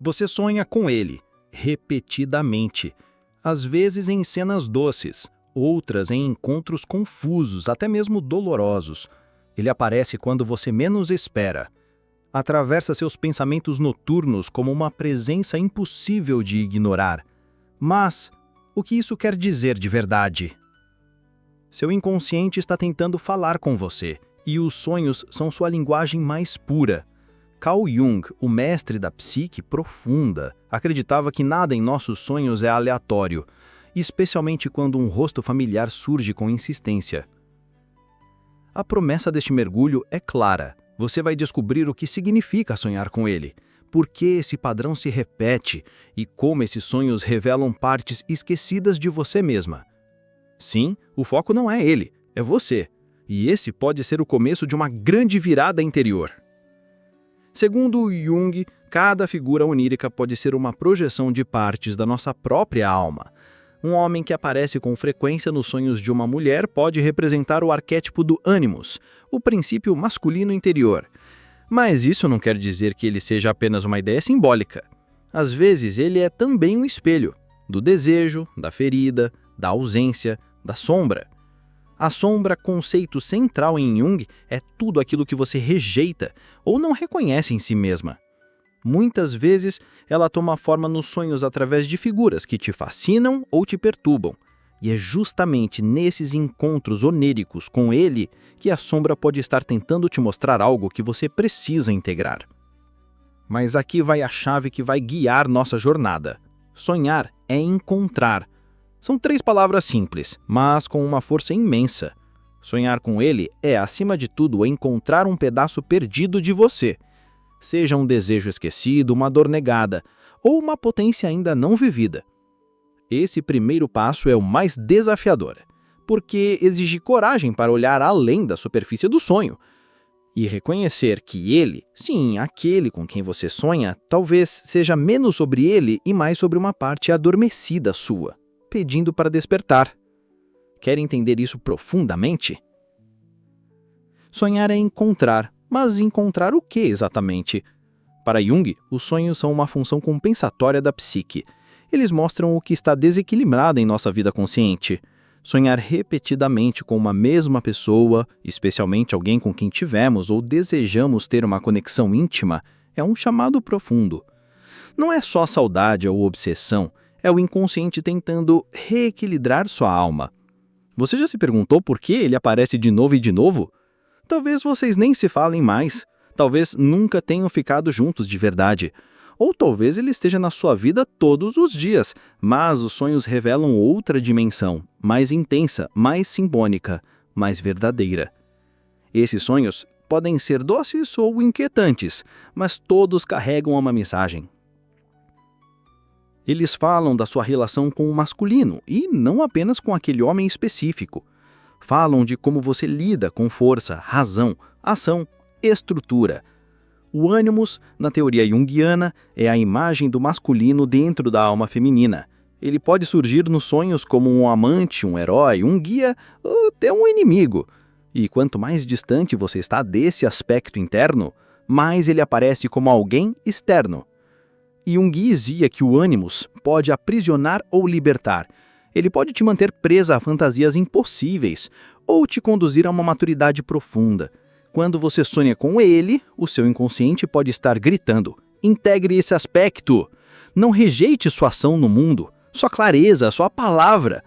Você sonha com ele, repetidamente, às vezes em cenas doces, outras em encontros confusos, até mesmo dolorosos. Ele aparece quando você menos espera. Atravessa seus pensamentos noturnos como uma presença impossível de ignorar. Mas, o que isso quer dizer de verdade? Seu inconsciente está tentando falar com você, e os sonhos são sua linguagem mais pura. Carl Jung, o mestre da psique profunda, acreditava que nada em nossos sonhos é aleatório, especialmente quando um rosto familiar surge com insistência. A promessa deste mergulho é clara. Você vai descobrir o que significa sonhar com ele, por que esse padrão se repete e como esses sonhos revelam partes esquecidas de você mesma. Sim, o foco não é ele, é você. E esse pode ser o começo de uma grande virada interior. Segundo Jung, cada figura onírica pode ser uma projeção de partes da nossa própria alma. Um homem que aparece com frequência nos sonhos de uma mulher pode representar o arquétipo do ânimos, o princípio masculino interior. Mas isso não quer dizer que ele seja apenas uma ideia simbólica. Às vezes ele é também um espelho do desejo, da ferida, da ausência, da sombra. A sombra, conceito central em Jung, é tudo aquilo que você rejeita ou não reconhece em si mesma. Muitas vezes, ela toma forma nos sonhos através de figuras que te fascinam ou te perturbam. E é justamente nesses encontros oníricos com ele que a sombra pode estar tentando te mostrar algo que você precisa integrar. Mas aqui vai a chave que vai guiar nossa jornada. Sonhar é encontrar. São 3 palavras simples, mas com uma força imensa. Sonhar com ele é, acima de tudo, encontrar um pedaço perdido de você. Seja um desejo esquecido, uma dor negada, ou uma potência ainda não vivida. Esse primeiro passo é o mais desafiador, porque exige coragem para olhar além da superfície do sonho e reconhecer que ele, sim, aquele com quem você sonha, talvez seja menos sobre ele e mais sobre uma parte adormecida sua, pedindo para despertar. Quer entender isso profundamente? Sonhar é encontrar, mas encontrar o que exatamente? Para Jung, os sonhos são uma função compensatória da psique. Eles mostram o que está desequilibrado em nossa vida consciente. Sonhar repetidamente com uma mesma pessoa, especialmente alguém com quem tivemos ou desejamos ter uma conexão íntima, é um chamado profundo. Não é só saudade ou obsessão, é o inconsciente tentando reequilibrar sua alma. Você já se perguntou por que ele aparece de novo e de novo? Talvez vocês nem se falem mais, talvez nunca tenham ficado juntos de verdade, ou talvez ele esteja na sua vida todos os dias, mas os sonhos revelam outra dimensão, mais intensa, mais simbólica, mais verdadeira. Esses sonhos podem ser doces ou inquietantes, mas todos carregam uma mensagem. Eles falam da sua relação com o masculino, e não apenas com aquele homem específico. Falam de como você lida com força, razão, ação, estrutura. O ânimos, na teoria junguiana, é a imagem do masculino dentro da alma feminina. Ele pode surgir nos sonhos como um amante, um herói, um guia ou até um inimigo. E quanto mais distante você está desse aspecto interno, mais ele aparece como alguém externo. Jung dizia que o ânimos pode aprisionar ou libertar. Ele pode te manter presa a fantasias impossíveis ou te conduzir a uma maturidade profunda. Quando você sonha com ele, o seu inconsciente pode estar gritando: integre esse aspecto. Não rejeite sua ação no mundo, sua clareza, sua palavra.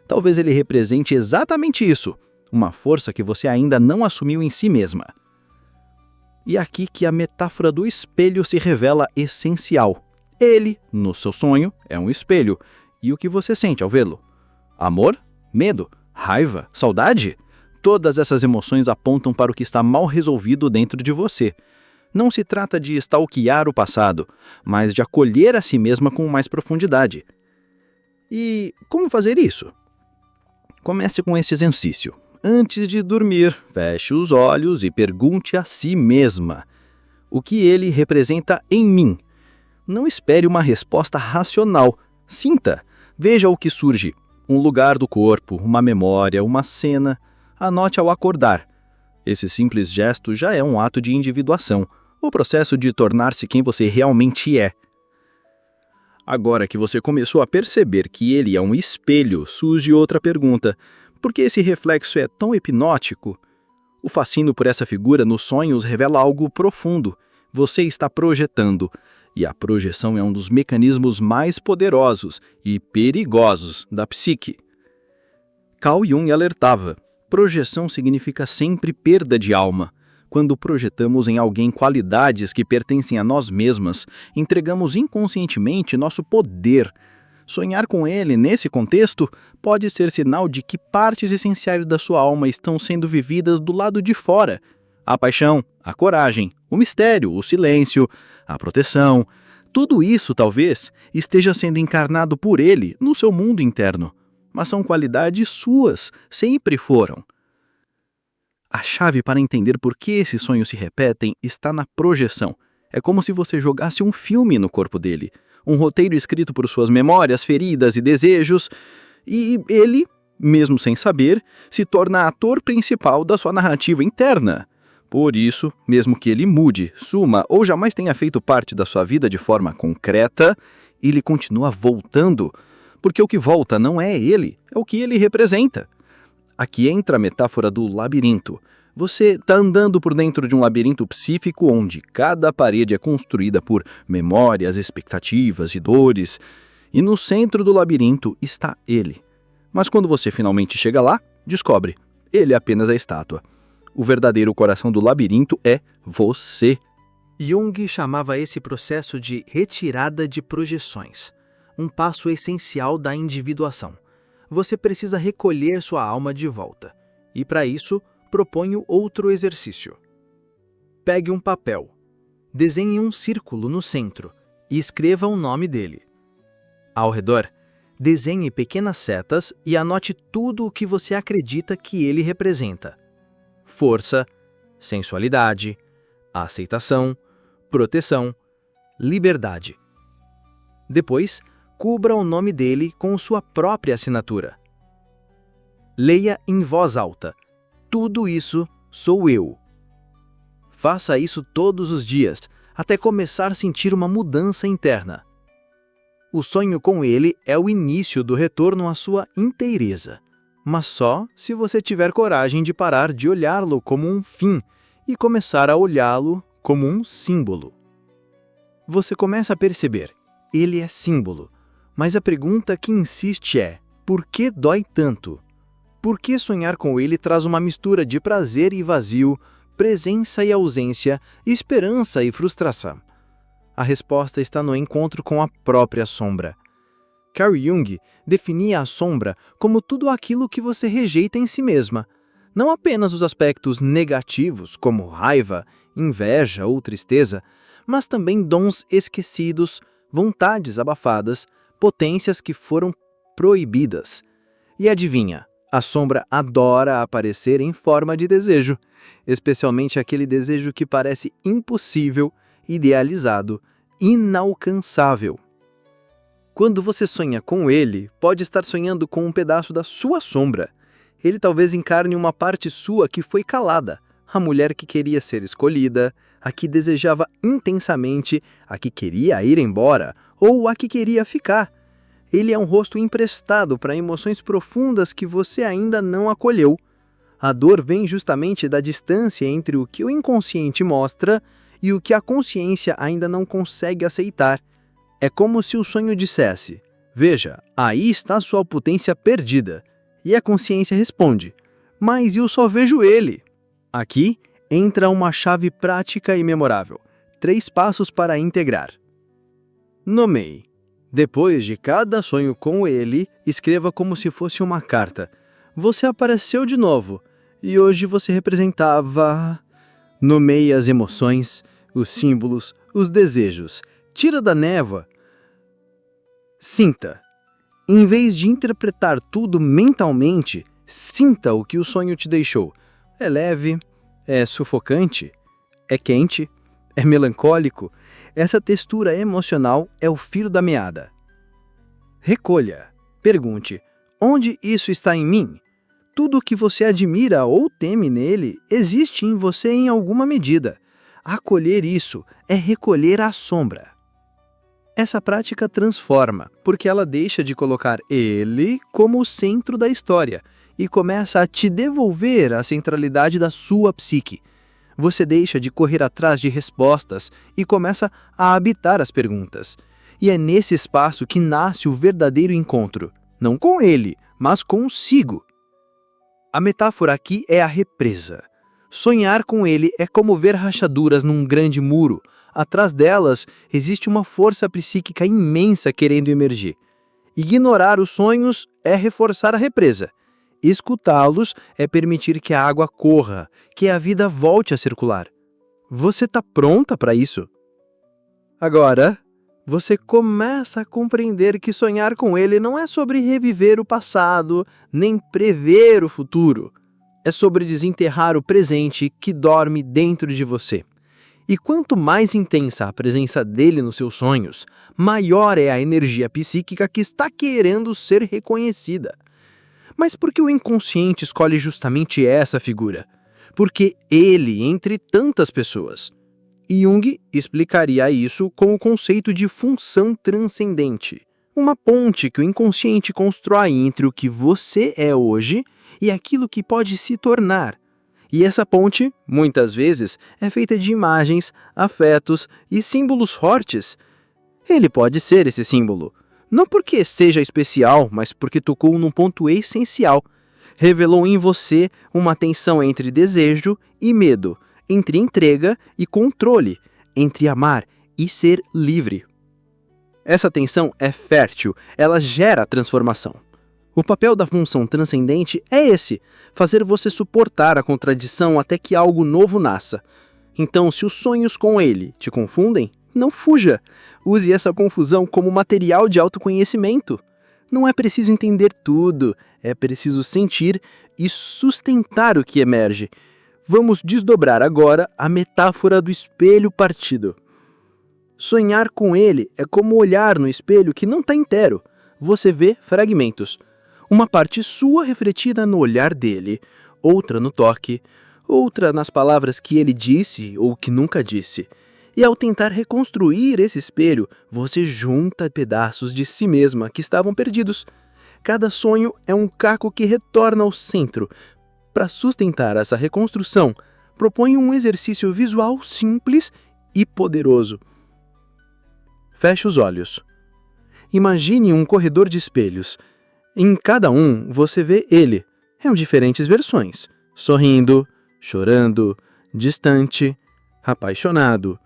Talvez ele represente exatamente isso, uma força que você ainda não assumiu em si mesma. E aqui que a metáfora do espelho se revela essencial. Ele, no seu sonho, é um espelho. E o que você sente ao vê-lo? Amor? Medo? Raiva? Saudade? Todas essas emoções apontam para o que está mal resolvido dentro de você. Não se trata de stalkear o passado, mas de acolher a si mesma com mais profundidade. E como fazer isso? Comece com esse exercício. Antes de dormir, feche os olhos e pergunte a si mesma: o que ele representa em mim? Não espere uma resposta racional. Sinta. Veja o que surge. Um lugar do corpo, uma memória, uma cena. Anote ao acordar. Esse simples gesto já é um ato de individuação, o processo de tornar-se quem você realmente é. Agora que você começou a perceber que ele é um espelho, surge outra pergunta. Por que esse reflexo é tão hipnótico? O fascínio por essa figura nos sonhos revela algo profundo. Você está projetando, e a projeção é um dos mecanismos mais poderosos e perigosos da psique. Carl Jung alertava: projeção significa sempre perda de alma. Quando projetamos em alguém qualidades que pertencem a nós mesmas, entregamos inconscientemente nosso poder. Sonhar com ele, nesse contexto, pode ser sinal de que partes essenciais da sua alma estão sendo vividas do lado de fora. A paixão, a coragem, o mistério, o silêncio, a proteção. Tudo isso, talvez, esteja sendo encarnado por ele no seu mundo interno. Mas são qualidades suas, sempre foram. A chave para entender por que esses sonhos se repetem está na projeção. É como se você jogasse um filme no corpo dele, um roteiro escrito por suas memórias, feridas e desejos, e ele, mesmo sem saber, se torna ator principal da sua narrativa interna. Por isso, mesmo que ele mude, suma ou jamais tenha feito parte da sua vida de forma concreta, ele continua voltando, porque o que volta não é ele, é o que ele representa. Aqui entra a metáfora do labirinto. Você está andando por dentro de um labirinto psíquico onde cada parede é construída por memórias, expectativas e dores, e no centro do labirinto está ele. Mas quando você finalmente chega lá, descobre, ele é apenas a estátua. O verdadeiro coração do labirinto é você. Jung chamava esse processo de retirada de projeções, um passo essencial da individuação. Você precisa recolher sua alma de volta. E para isso, proponho outro exercício. Pegue um papel, desenhe um círculo no centro e escreva o nome dele. Ao redor, desenhe pequenas setas e anote tudo o que você acredita que ele representa. Força, sensualidade, aceitação, proteção, liberdade. Depois, cubra o nome dele com sua própria assinatura. Leia em voz alta: tudo isso sou eu. Faça isso todos os dias, até começar a sentir uma mudança interna. O sonho com ele é o início do retorno à sua inteireza, mas só se você tiver coragem de parar de olhá-lo como um fim e começar a olhá-lo como um símbolo. Você começa a perceber, ele é símbolo. Mas a pergunta que insiste é: por que dói tanto? Por que sonhar com ele traz uma mistura de prazer e vazio, presença e ausência, esperança e frustração? A resposta está no encontro com a própria sombra. Carl Jung definia a sombra como tudo aquilo que você rejeita em si mesma, não apenas os aspectos negativos, como raiva, inveja ou tristeza, mas também dons esquecidos, vontades abafadas, potências que foram proibidas. E adivinha, a sombra adora aparecer em forma de desejo, especialmente aquele desejo que parece impossível, idealizado, inalcançável. Quando você sonha com ele, pode estar sonhando com um pedaço da sua sombra. Ele talvez encarne uma parte sua que foi calada, a mulher que queria ser escolhida, a que desejava intensamente, a que queria ir embora ou a que queria ficar. Ele é um rosto emprestado para emoções profundas que você ainda não acolheu. A dor vem justamente da distância entre o que o inconsciente mostra e o que a consciência ainda não consegue aceitar. É como se o sonho dissesse: veja, aí está sua potência perdida. E a consciência responde: mas eu só vejo ele. Aqui entra uma chave prática e memorável. 3 passos para integrar. Nomeie. Depois de cada sonho com ele, escreva como se fosse uma carta. Você apareceu de novo, e hoje você representava... Nomeie as emoções, os símbolos, os desejos. Tira da névoa. Sinta. Em vez de interpretar tudo mentalmente, sinta o que o sonho te deixou. É leve, é sufocante, é quente, é melancólico. Essa textura emocional é o fio da meada. Recolha. Pergunte: onde isso está em mim? Tudo o que você admira ou teme nele existe em você em alguma medida. Acolher isso é recolher a sombra. Essa prática transforma, porque ela deixa de colocar ele como o centro da história e começa a te devolver a centralidade da sua psique. Você deixa de correr atrás de respostas e começa a habitar as perguntas. E é nesse espaço que nasce o verdadeiro encontro, não com ele, mas consigo. A metáfora aqui é a represa. Sonhar com ele é como ver rachaduras num grande muro. Atrás delas existe uma força psíquica imensa querendo emergir. Ignorar os sonhos é reforçar a represa. Escutá-los é permitir que a água corra, que a vida volte a circular. Você está pronta para isso? Agora, você começa a compreender que sonhar com ele não é sobre reviver o passado, nem prever o futuro. É sobre desenterrar o presente que dorme dentro de você. E quanto mais intensa a presença dele nos seus sonhos, maior é a energia psíquica que está querendo ser reconhecida. Mas por que o inconsciente escolhe justamente essa figura? Porque ele, entre tantas pessoas. Jung explicaria isso com o conceito de função transcendente. Uma ponte que o inconsciente constrói entre o que você é hoje e aquilo que pode se tornar. E essa ponte, muitas vezes, é feita de imagens, afetos e símbolos fortes. Ele pode ser esse símbolo, não porque seja especial, mas porque tocou num ponto essencial. Revelou em você uma tensão entre desejo e medo, entre entrega e controle, entre amar e ser livre. Essa tensão é fértil, ela gera transformação. O papel da função transcendente é esse, fazer você suportar a contradição até que algo novo nasça. Então, se os sonhos com ele te confundem, não fuja. Use essa confusão como material de autoconhecimento. Não é preciso entender tudo, é preciso sentir e sustentar o que emerge. Vamos desdobrar agora a metáfora do espelho partido. Sonhar com ele é como olhar no espelho que não está inteiro. Você vê fragmentos. Uma parte sua refletida no olhar dele, outra no toque, outra nas palavras que ele disse ou que nunca disse. E ao tentar reconstruir esse espelho, você junta pedaços de si mesma que estavam perdidos. Cada sonho é um caco que retorna ao centro. Para sustentar essa reconstrução, proponho um exercício visual simples e poderoso. Feche os olhos. Imagine um corredor de espelhos. Em cada um, você vê ele, em diferentes versões, sorrindo, chorando, distante, apaixonado.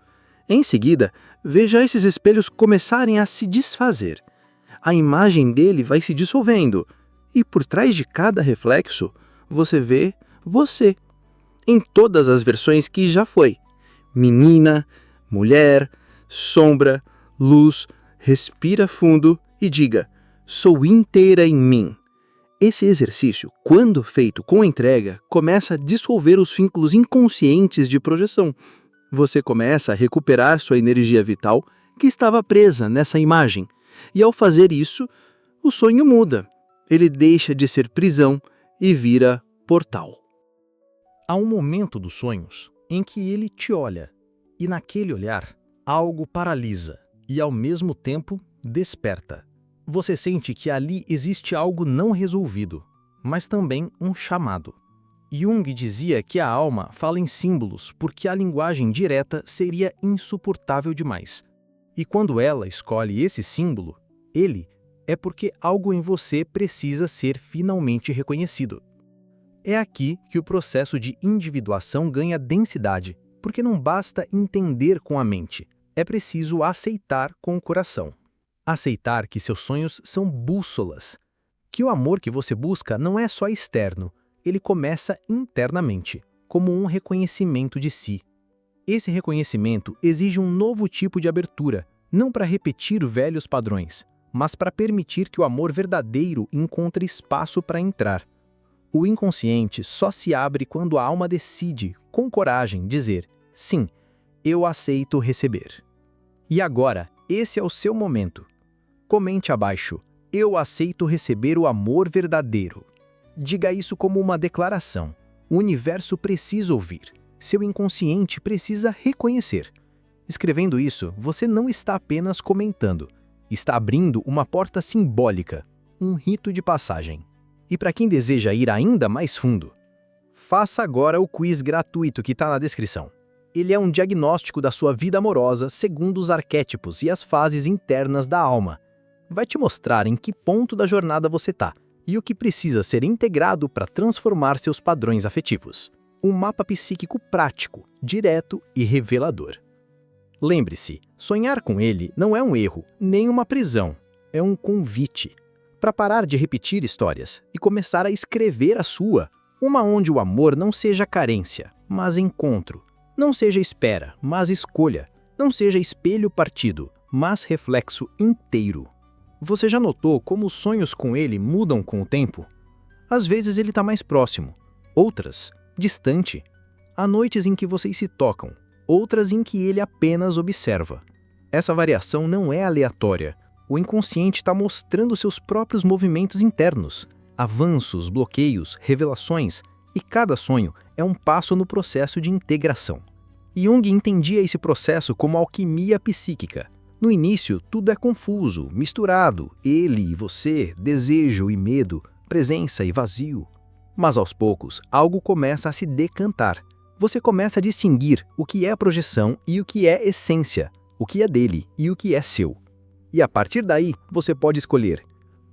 Em seguida, veja esses espelhos começarem a se desfazer. A imagem dele vai se dissolvendo, e por trás de cada reflexo, você vê você, em todas as versões que já foi. Menina, mulher, sombra, luz, respira fundo e diga: sou inteira em mim. Esse exercício, quando feito com entrega, começa a dissolver os vínculos inconscientes de projeção. Você começa a recuperar sua energia vital que estava presa nessa imagem. E ao fazer isso, o sonho muda. Ele deixa de ser prisão e vira portal. Há um momento dos sonhos em que ele te olha, e naquele olhar, algo paralisa e, ao mesmo tempo, desperta. Você sente que ali existe algo não resolvido, mas também um chamado. Jung dizia que a alma fala em símbolos porque a linguagem direta seria insuportável demais. E quando ela escolhe esse símbolo, ele, é porque algo em você precisa ser finalmente reconhecido. É aqui que o processo de individuação ganha densidade, porque não basta entender com a mente, é preciso aceitar com o coração. Aceitar que seus sonhos são bússolas, que o amor que você busca não é só externo, ele começa internamente, como um reconhecimento de si. Esse reconhecimento exige um novo tipo de abertura, não para repetir velhos padrões, mas para permitir que o amor verdadeiro encontre espaço para entrar. O inconsciente só se abre quando a alma decide, com coragem, dizer: sim, eu aceito receber. E agora, esse é o seu momento. Comente abaixo: eu aceito receber o amor verdadeiro. Diga isso como uma declaração. O universo precisa ouvir. Seu inconsciente precisa reconhecer. Escrevendo isso, você não está apenas comentando, está abrindo uma porta simbólica, um rito de passagem. E para quem deseja ir ainda mais fundo, faça agora o quiz gratuito que está na descrição. Ele é um diagnóstico da sua vida amorosa segundo os arquétipos e as fases internas da alma. Vai te mostrar em que ponto da jornada você está e o que precisa ser integrado para transformar seus padrões afetivos. Um mapa psíquico prático, direto e revelador. Lembre-se, sonhar com ele não é um erro, nem uma prisão, é um convite para parar de repetir histórias e começar a escrever a sua, uma onde o amor não seja carência, mas encontro, não seja espera, mas escolha, não seja espelho partido, mas reflexo inteiro. Você já notou como os sonhos com ele mudam com o tempo? Às vezes ele está mais próximo, outras, distante. Há noites em que vocês se tocam, outras em que ele apenas observa. Essa variação não é aleatória. O inconsciente está mostrando seus próprios movimentos internos, avanços, bloqueios, revelações, e cada sonho é um passo no processo de integração. Jung entendia esse processo como alquimia psíquica. No início, tudo é confuso, misturado, ele e você, desejo e medo, presença e vazio. Mas aos poucos, algo começa a se decantar. Você começa a distinguir o que é projeção e o que é essência, o que é dele e o que é seu. E a partir daí, você pode escolher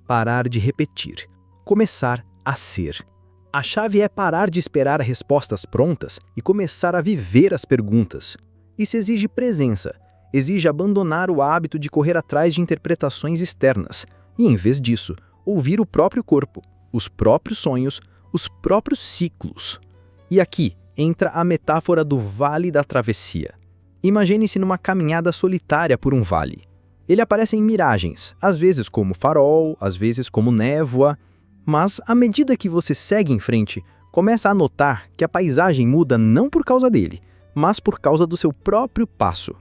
parar de repetir, começar a ser. A chave é parar de esperar respostas prontas e começar a viver as perguntas. Isso exige presença, exige abandonar o hábito de correr atrás de interpretações externas e, em vez disso, ouvir o próprio corpo, os próprios sonhos, os próprios ciclos. E aqui entra a metáfora do vale da travessia. Imagine-se numa caminhada solitária por um vale. Ele aparece em miragens, às vezes como farol, às vezes como névoa, mas à medida que você segue em frente, começa a notar que a paisagem muda não por causa dele, mas por causa do seu próprio passo.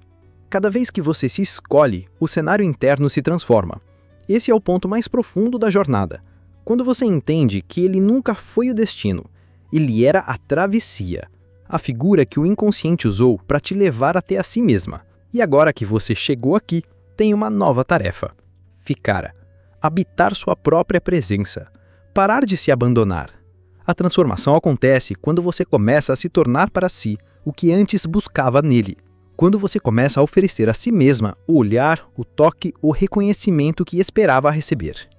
Cada vez que você se escolhe, o cenário interno se transforma. Esse é o ponto mais profundo da jornada. Quando você entende que ele nunca foi o destino, ele era a travessia, a figura que o inconsciente usou para te levar até a si mesma. E agora que você chegou aqui, tem uma nova tarefa: ficar, habitar sua própria presença, parar de se abandonar. A transformação acontece quando você começa a se tornar para si o que antes buscava nele. Quando você começa a oferecer a si mesma o olhar, o toque, o reconhecimento que esperava receber.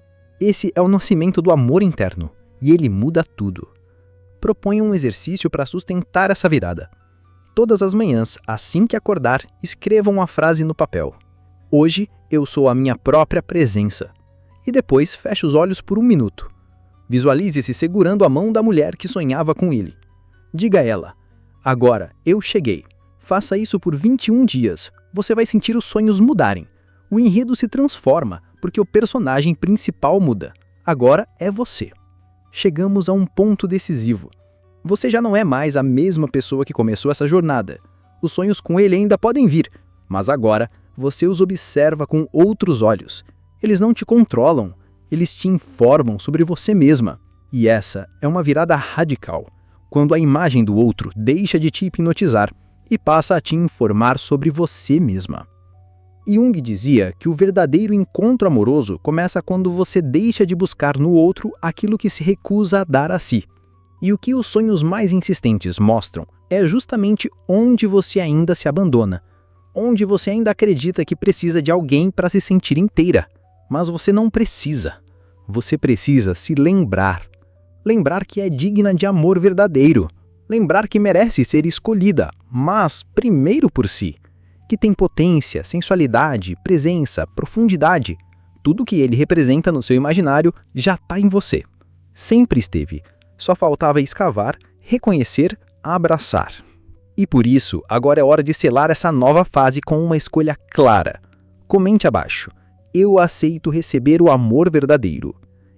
Esse é o nascimento do amor interno, e ele muda tudo. Proponha um exercício para sustentar essa virada. Todas as manhãs, assim que acordar, escreva uma frase no papel. Hoje eu sou a minha própria presença. E depois feche os olhos por 1 minuto. Visualize-se segurando a mão da mulher que sonhava com ele. Diga a ela: agora eu cheguei. Faça isso por 21 dias. Você vai sentir os sonhos mudarem. O enredo se transforma, porque o personagem principal muda. Agora é você. Chegamos a um ponto decisivo. Você já não é mais a mesma pessoa que começou essa jornada. Os sonhos com ele ainda podem vir, mas agora você os observa com outros olhos. Eles não te controlam, eles te informam sobre você mesma. E essa é uma virada radical, quando a imagem do outro deixa de te hipnotizar e passa a te informar sobre você mesma. Jung dizia que o verdadeiro encontro amoroso começa quando você deixa de buscar no outro aquilo que se recusa a dar a si. E o que os sonhos mais insistentes mostram é justamente onde você ainda se abandona, onde você ainda acredita que precisa de alguém para se sentir inteira. Mas você não precisa. Você precisa se lembrar. Lembrar que é digna de amor verdadeiro. Lembrar que merece ser escolhida, mas primeiro por si. Que tem potência, sensualidade, presença, profundidade. Tudo que ele representa no seu imaginário já está em você. Sempre esteve. Só faltava escavar, reconhecer, abraçar. E por isso, agora é hora de selar essa nova fase com uma escolha clara. Comente abaixo: eu aceito receber o amor verdadeiro.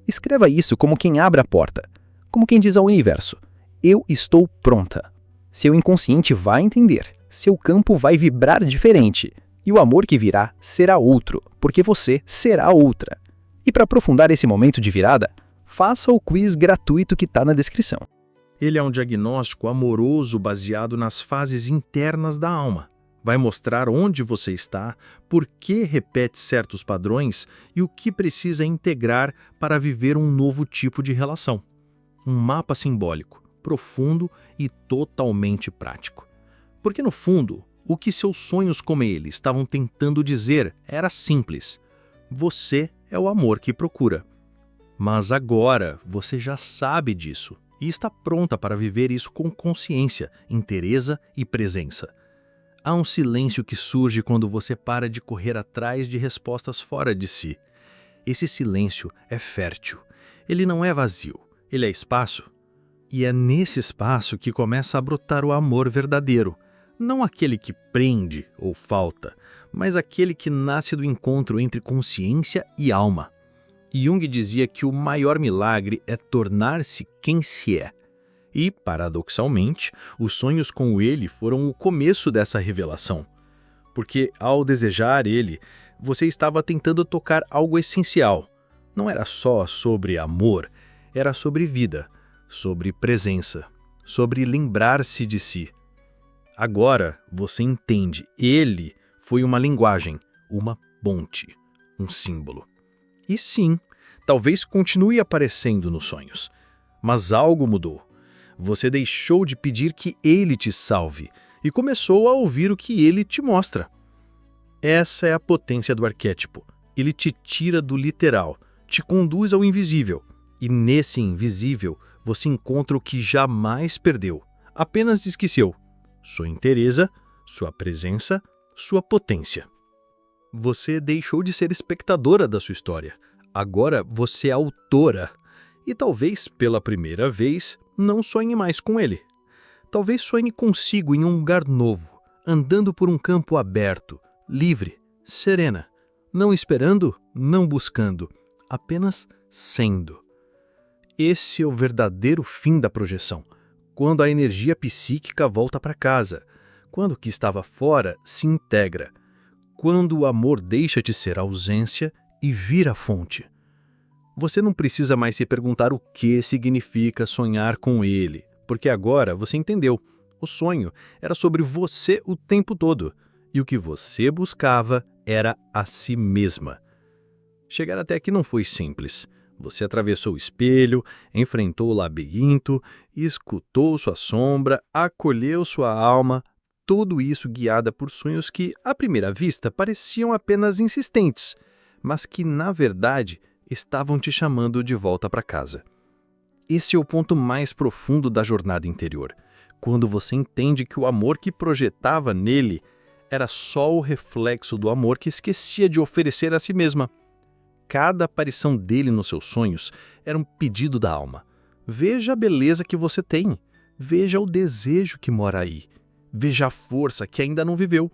Escreva isso como quem abre a porta, como quem diz ao universo: eu estou pronta. Seu inconsciente vai entender. Seu campo vai vibrar diferente, e o amor que virá será outro, porque você será outra. E para aprofundar esse momento de virada, faça o quiz gratuito que está na descrição. Ele é um diagnóstico amoroso baseado nas fases internas da alma. Vai mostrar onde você está, por que repete certos padrões e o que precisa integrar para viver um novo tipo de relação. Um mapa simbólico, profundo e totalmente prático. Porque, no fundo, o que seus sonhos como ele estavam tentando dizer era simples. Você é o amor que procura. Mas agora você já sabe disso e está pronta para viver isso com consciência, inteireza e presença. Há um silêncio que surge quando você para de correr atrás de respostas fora de si. Esse silêncio é fértil. Ele não é vazio, ele é espaço. E é nesse espaço que começa a brotar o amor verdadeiro. Não aquele que prende ou falta, mas aquele que nasce do encontro entre consciência e alma. Jung dizia que o maior milagre é tornar-se quem se é. E, paradoxalmente, os sonhos com ele foram o começo dessa revelação. Porque, ao desejar ele, você estava tentando tocar algo essencial. Não era só sobre amor, era sobre vida, sobre presença, sobre lembrar-se de si. Agora você entende, ele foi uma linguagem, uma ponte, um símbolo. E sim, talvez continue aparecendo nos sonhos, mas algo mudou. Você deixou de pedir que ele te salve e começou a ouvir o que ele te mostra. Essa é a potência do arquétipo. Ele te tira do literal, te conduz ao invisível. E nesse invisível, você encontra o que jamais perdeu, apenas esqueceu. Sua inteireza, sua presença, sua potência. Você deixou de ser espectadora da sua história. Agora você é autora. E talvez, pela primeira vez, não sonhe mais com ele. Talvez sonhe consigo em um lugar novo, andando por um campo aberto, livre, serena, não esperando, não buscando, apenas sendo. Esse é o verdadeiro fim da projeção, quando a energia psíquica volta para casa, quando o que estava fora se integra, quando o amor deixa de ser ausência e vira fonte. Você não precisa mais se perguntar o que significa sonhar com ele, porque agora você entendeu. O sonho era sobre você o tempo todo, e o que você buscava era a si mesma. Chegar até aqui não foi simples. Você atravessou o espelho, enfrentou o labirinto, escutou sua sombra, acolheu sua alma, tudo isso guiada por sonhos que, à primeira vista, pareciam apenas insistentes, mas que, na verdade, estavam te chamando de volta para casa. Esse é o ponto mais profundo da jornada interior, quando você entende que o amor que projetava nele era só o reflexo do amor que esquecia de oferecer a si mesma. Cada aparição dele nos seus sonhos era um pedido da alma. Veja a beleza que você tem, veja o desejo que mora aí, veja a força que ainda não viveu.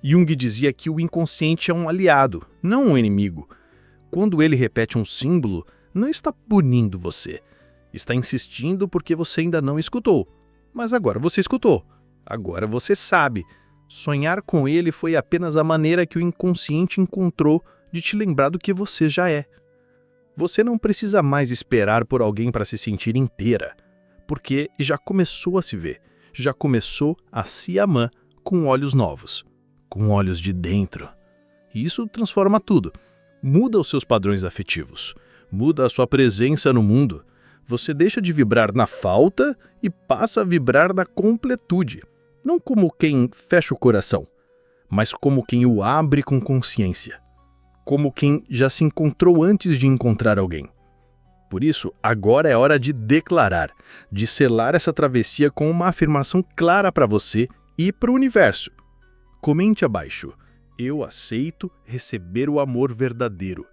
Jung dizia que o inconsciente é um aliado, não um inimigo. Quando ele repete um símbolo, não está punindo você. Está insistindo porque você ainda não escutou. Mas agora você escutou. Agora você sabe. Sonhar com ele foi apenas a maneira que o inconsciente encontrou de te lembrar do que você já é. Você não precisa mais esperar por alguém para se sentir inteira, porque já começou a se ver, já começou a se amar com olhos novos, com olhos de dentro. E isso transforma tudo. Muda os seus padrões afetivos, muda a sua presença no mundo. Você deixa de vibrar na falta e passa a vibrar na completude. Não como quem fecha o coração, mas como quem o abre com consciência. Como quem já se encontrou antes de encontrar alguém. Por isso, agora é hora de declarar, de selar essa travessia com uma afirmação clara para você e para o universo. Comente abaixo. Eu aceito receber o amor verdadeiro.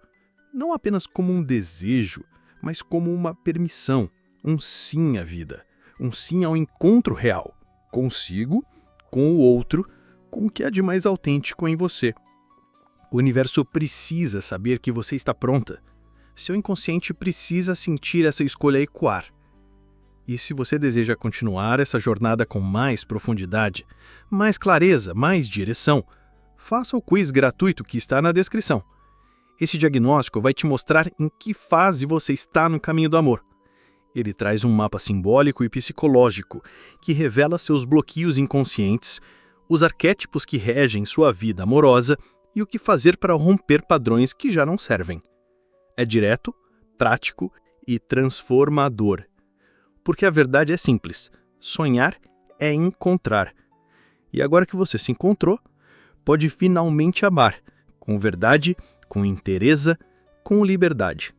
Não apenas como um desejo, mas como uma permissão, um sim à vida, um sim ao encontro real, consigo, com o outro, com o que há de mais autêntico em você. O universo precisa saber que você está pronta. Seu inconsciente precisa sentir essa escolha ecoar. E se você deseja continuar essa jornada com mais profundidade, mais clareza, mais direção, faça o quiz gratuito que está na descrição. Esse diagnóstico vai te mostrar em que fase você está no caminho do amor. Ele traz um mapa simbólico e psicológico que revela seus bloqueios inconscientes, os arquétipos que regem sua vida amorosa e o que fazer para romper padrões que já não servem. É direto, prático e transformador. Porque a verdade é simples: sonhar é encontrar. E agora que você se encontrou, pode finalmente amar, com verdade, com inteireza, com liberdade.